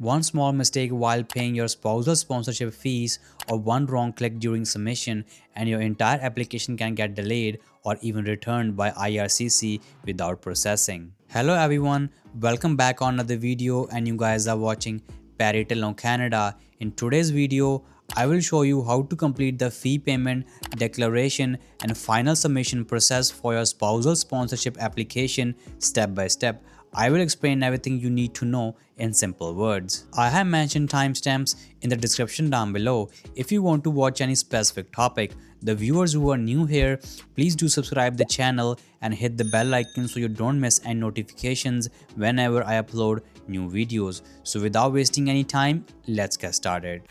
One small mistake while paying your spousal sponsorship fees or one wrong click during submission and your entire application can get delayed or even returned by IRCC without processing. Hello everyone, welcome back on another video and you guys are watching Parital Canada. In today's video, I will show you how to complete the fee payment, declaration and final submission process for your spousal sponsorship application step by step. I will explain everything you need to know in simple words. I have mentioned timestamps in the description down below. If you want to watch any specific topic, the viewers who are new here, please do subscribe the channel and hit the bell icon so you don't miss any notifications whenever I upload new videos. So without wasting any time, let's get started.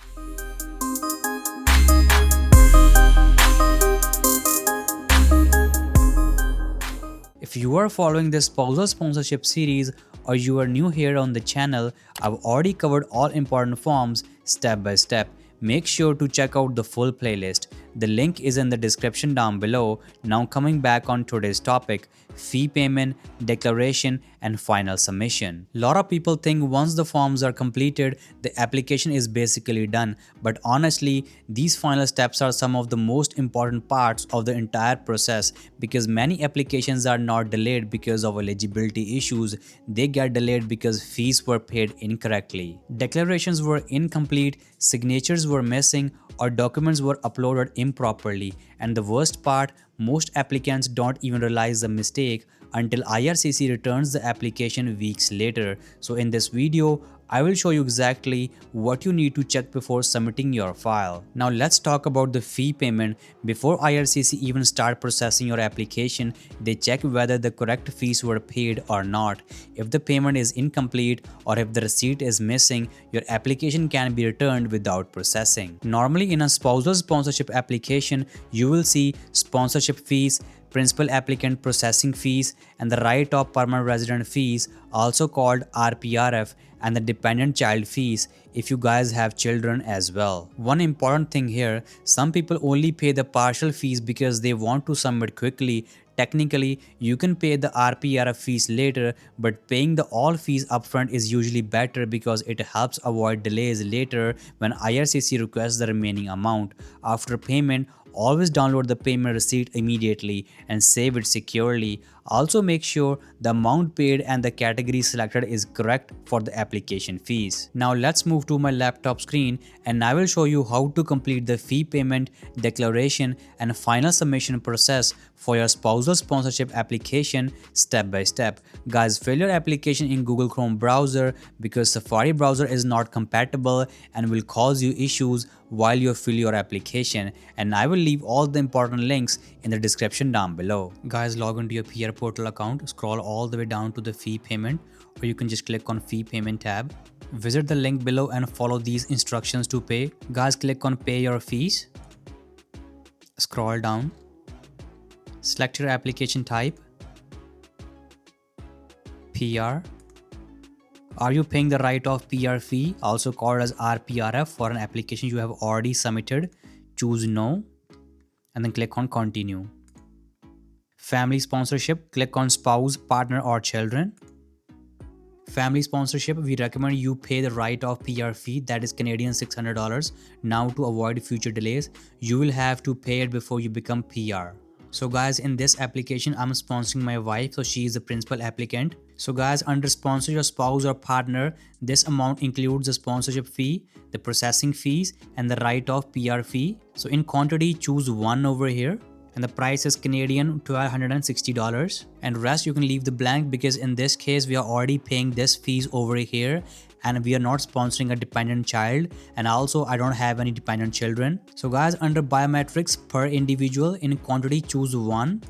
If you are following this spousal sponsorship series or you are new here on the channel, I've already covered all important forms step by step. Make sure to check out the full playlist. The link is in the description down below. Now coming back on today's topic, fee payment, declaration and final submission. A lot of people think once the forms are completed, the application is basically done. But honestly, these final steps are some of the most important parts of the entire process because many applications are not delayed because of eligibility issues. They get delayed because fees were paid incorrectly, declarations were incomplete, signatures were missing, or documents were uploaded improperly. And the worst part, most applicants don't even realize the mistake until IRCC returns the application weeks later. So in this video, I will show you exactly what you need to check before submitting your file. Now let's talk about the fee payment. Before IRCC even start processing your application, they check whether the correct fees were paid or not. If the payment is incomplete or if the receipt is missing, your application can be returned without processing. Normally in a spousal sponsorship application, you will see sponsorship fees, principal applicant processing fees and the right of permanent resident fees, also called RPRF, and the dependent child fees if you guys have children as well. One important thing here, some people only pay the partial fees because they want to submit quickly. Technically, you can pay the RPRF fees later, but paying the all fees upfront is usually better because it helps avoid delays later when IRCC requests the remaining amount. After payment, always download the payment receipt immediately and save it securely. Also make sure the amount paid and the category selected is correct for the application fees. Now let's move to my laptop screen and I will show you how to complete the fee payment, declaration and final submission process for your spousal sponsorship application step by step. Guys, fill your application in Google Chrome browser because Safari browser is not compatible and will cause you issues while you fill your application, and I will leave all the important links in the description down below. Guys, log into your PR portal account, scroll all the way down to the fee payment, or you can just click on fee payment tab. Visit the link below and follow these instructions to pay. Guys, click on pay your fees. Scroll down. Select your application type. PR. Are you paying the right of PR fee, also called as RPRF, for an application you have already submitted? Choose no and then click on continue. Family sponsorship, click on spouse, partner or children. Family sponsorship, we recommend you pay the right of PR fee, that is Canadian $600. Now to avoid future delays, you will have to pay it before you become PR. So guys, in this application, I'm sponsoring my wife, so she is the principal applicant. So guys, under sponsor your spouse or partner, this amount includes the sponsorship fee, the processing fees and the right of PR fee. So in quantity, choose 1 over here. And the price is Canadian $1,260, and rest you can leave the blank because in this case we are already paying this fees over here and we are not sponsoring a dependent child, and also I don't have any dependent children. So guys, under biometrics per individual, in quantity choose 1.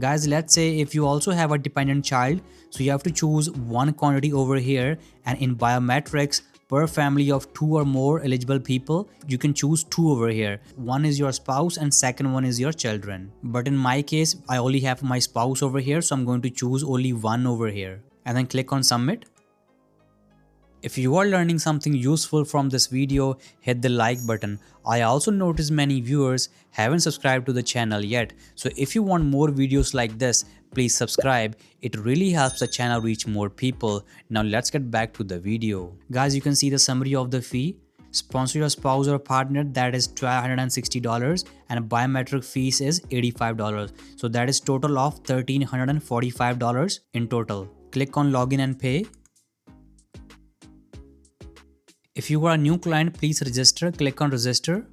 Guys, let's say if you also have a dependent child, so you have to choose 1 quantity over here, and in biometrics per family of 2 or more eligible people, you can choose 2 over here. 1 is your spouse and second one is your children. But in my case, I only have my spouse over here, so I'm going to choose only 1 over here and then click on submit. If you are learning something useful from this video, hit the like button. I also noticed many viewers haven't subscribed to the channel yet. So if you want more videos like this, please subscribe. It really helps the channel reach more people. Now let's get back to the video. Guys, you can see the summary of the fee. Sponsor your spouse or partner, that is $1,260, and biometric fees is $85. So that is total of $1,345 in total. Click on login and pay. If you are a new client, please register. Click on register.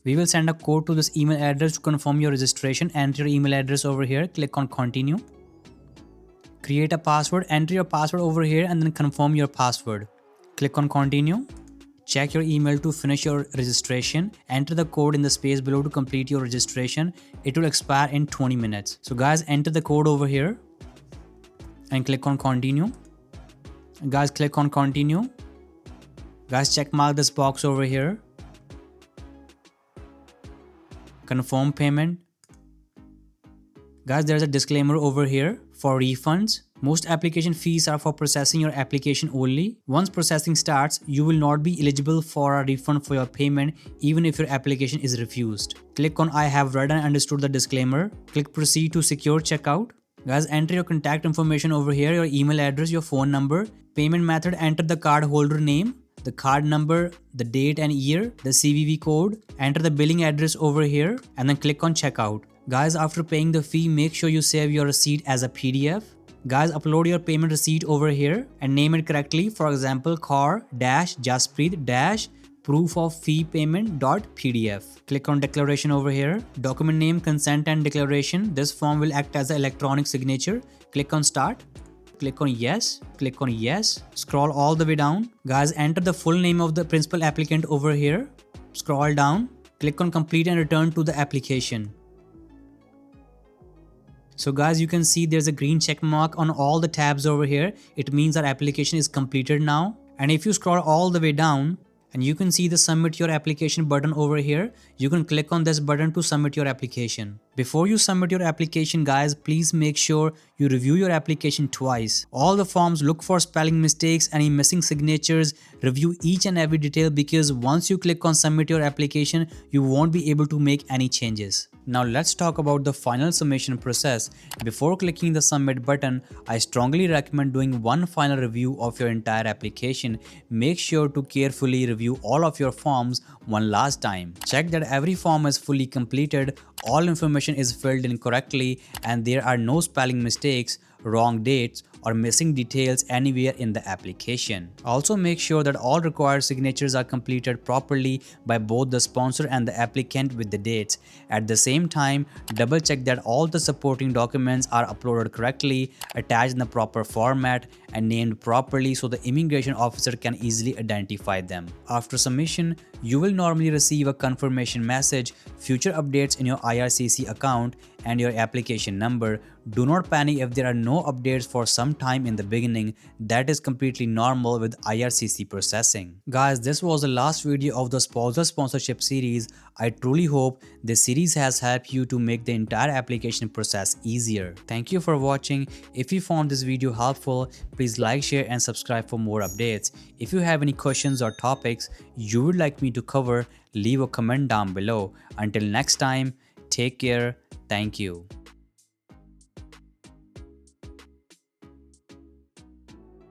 We will send a code to this email address to confirm your registration. Enter your email address over here. Click on continue. Create a password. Enter your password over here and then confirm your password. Click on continue. Check your email to finish your registration. Enter the code in the space below to complete your registration. It will expire in 20 minutes. So guys, enter the code over here and click on continue. Guys, click on continue. Guys, check mark this box over here. Confirm payment. Guys, there's a disclaimer over here for refunds. Most application fees are for processing your application only. Once processing starts, you will not be eligible for a refund for your payment even if your application is refused. Click on I have read and understood the disclaimer. Click proceed to secure checkout. Guys, enter your contact information over here, your email address, your phone number. Payment method, enter the card holder name, the card number, the date and year, the CVV code. Enter the billing address over here and then click on checkout. Guys, after paying the fee, make sure you save your receipt as a PDF. Guys, upload your payment receipt over here and name it correctly. For example, car-jaspreet-proof of fee payment.pdf. Click on declaration over here. Document name, consent and declaration. This form will act as an electronic signature. Click on start. Click on yes. Click on yes. Scroll all the way down. Guys, enter the full name of the principal applicant over here. Scroll down. Click on complete and return to the application. So guys, you can see there's a green check mark on all the tabs over here. It means our application is completed now. And if you scroll all the way down, and you can see the submit your application button over here, you can click on this button to submit your application. Before you submit your application, guys, please make sure you review your application twice. All the forms, look for spelling mistakes, any missing signatures, review each and every detail, because once you click on submit your application, you won't be able to make any changes. Now let's talk about the final submission process. Before clicking the submit button, I strongly recommend doing one final review of your entire application. Make sure to carefully review all of your forms one last time. Check that every form is fully completed, all information is filled in correctly, and there are no spelling mistakes, wrong dates, or missing details anywhere in the application. Also make sure that all required signatures are completed properly by both the sponsor and the applicant with the dates. At the same time, double check that all the supporting documents are uploaded correctly, attached in the proper format, and named properly so the immigration officer can easily identify them. After submission, you will normally receive a confirmation message, future updates in your IRCC account, and your application number. Do not panic if there are no updates for some time in the beginning. That is completely normal with IRCC processing. Guys, this was the last video of the spousal sponsorship series. I truly hope this series has helped you to make the entire application process easier. Thank you for watching. If you found this video helpful, please like, share and subscribe for more updates. If you have any questions or topics you would like me to cover, leave a comment down below. Until next time, take care. Thank you.